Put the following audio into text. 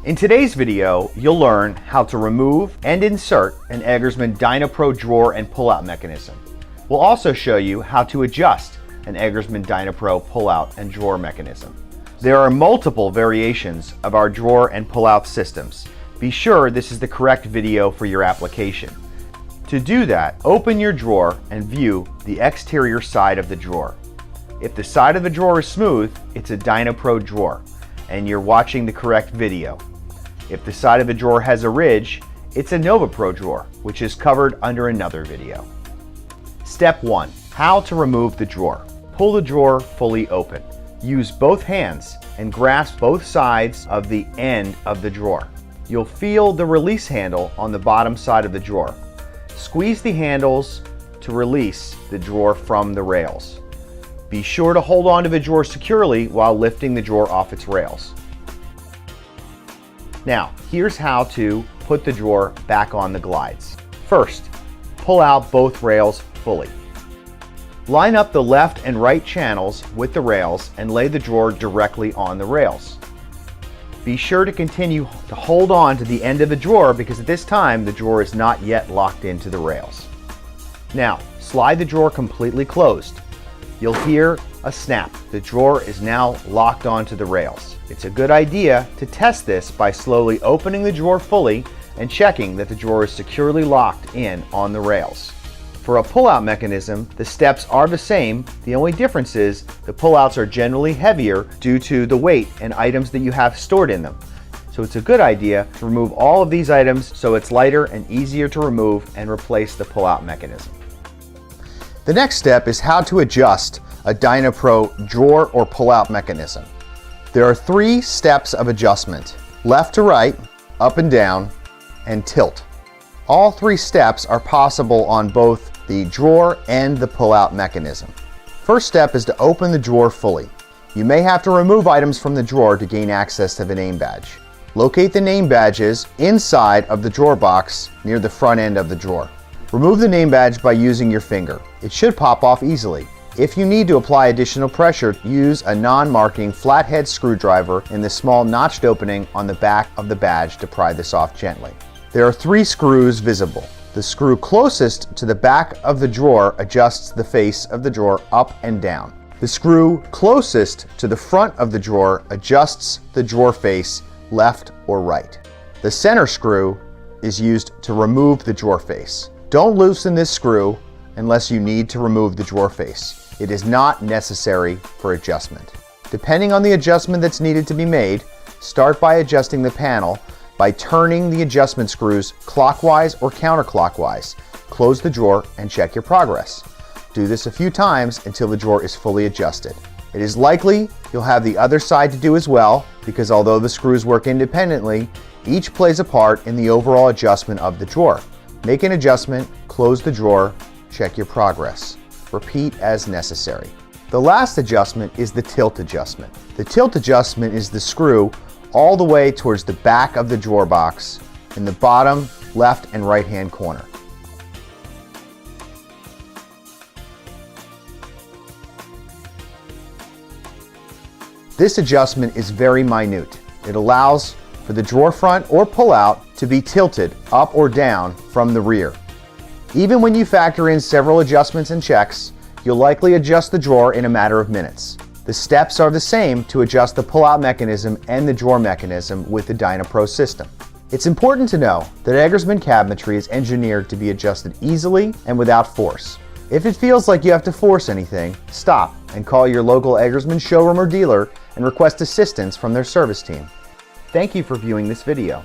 In today's video, you'll learn how to remove and insert an eggersmann Dyna Pro drawer and pull-out mechanism. We'll also show you how to adjust an eggersmann Dyna Pro pull-out and drawer mechanism. There are multiple variations of our drawer and pull-out systems. Be sure this is the correct video for your application. To do that, open your drawer and view the exterior side of the drawer. If the side of the drawer is smooth, it's a Dyna Pro drawer, and you're watching the correct video. If the side of the drawer has a ridge, it's a Nova Pro drawer, which is covered under another video. Step 1. How to remove the drawer. Pull the drawer fully open. Use both hands and grasp both sides of the end of the drawer. You'll feel the release handle on the bottom side of the drawer. Squeeze the handles to release the drawer from the rails. Be sure to hold on to the drawer securely while lifting the drawer off its rails. Now, here's how to put the drawer back on the glides. First, pull out both rails fully. Line up the left and right channels with the rails and lay the drawer directly on the rails. Be sure to continue to hold on to the end of the drawer because at this time the drawer is not yet locked into the rails. Now, slide the drawer completely closed. You'll hear a snap. The drawer is now locked onto the rails. It's a good idea to test this by slowly opening the drawer fully and checking that the drawer is securely locked in on the rails. For a pull-out mechanism, the steps are the same. The only difference is the pull-outs are generally heavier due to the weight and items that you have stored in them. So it's a good idea to remove all of these items so it's lighter and easier to remove and replace the pull-out mechanism. The next step is how to adjust a Dyna Pro drawer or pull-out mechanism. There are 3 steps of adjustment: left to right, up and down, and tilt. All 3 steps are possible on both the drawer and the pull-out mechanism. First step is to open the drawer fully. You may have to remove items from the drawer to gain access to the name badge. Locate the name badges inside of the drawer box near the front end of the drawer. Remove the name badge by using your finger. It should pop off easily. If you need to apply additional pressure, use a non-marking flathead screwdriver in the small notched opening on the back of the badge to pry this off gently. There are 3 screws visible. The screw closest to the back of the drawer adjusts the face of the drawer up and down. The screw closest to the front of the drawer adjusts the drawer face left or right. The center screw is used to remove the drawer face. Don't loosen this screw unless you need to remove the drawer face. It is not necessary for adjustment. Depending on the adjustment that's needed to be made, start by adjusting the panel by turning the adjustment screws clockwise or counterclockwise. Close the drawer and check your progress. Do this a few times until the drawer is fully adjusted. It is likely you'll have the other side to do as well because although the screws work independently, each plays a part in the overall adjustment of the drawer. Make an adjustment, close the drawer, check your progress. Repeat as necessary. The last adjustment is the tilt adjustment. The tilt adjustment is the screw all the way towards the back of the drawer box in the bottom left and right hand corner. This adjustment is very minute. It allows for the drawer front or pull-out to be tilted up or down from the rear. Even when you factor in several adjustments and checks, you'll likely adjust the drawer in a matter of minutes. The steps are the same to adjust the pull-out mechanism and the drawer mechanism with the Dyna Pro system. It's important to know that eggersmann cabinetry is engineered to be adjusted easily and without force. If it feels like you have to force anything, stop and call your local eggersmann showroom or dealer and request assistance from their service team. Thank you for viewing this video.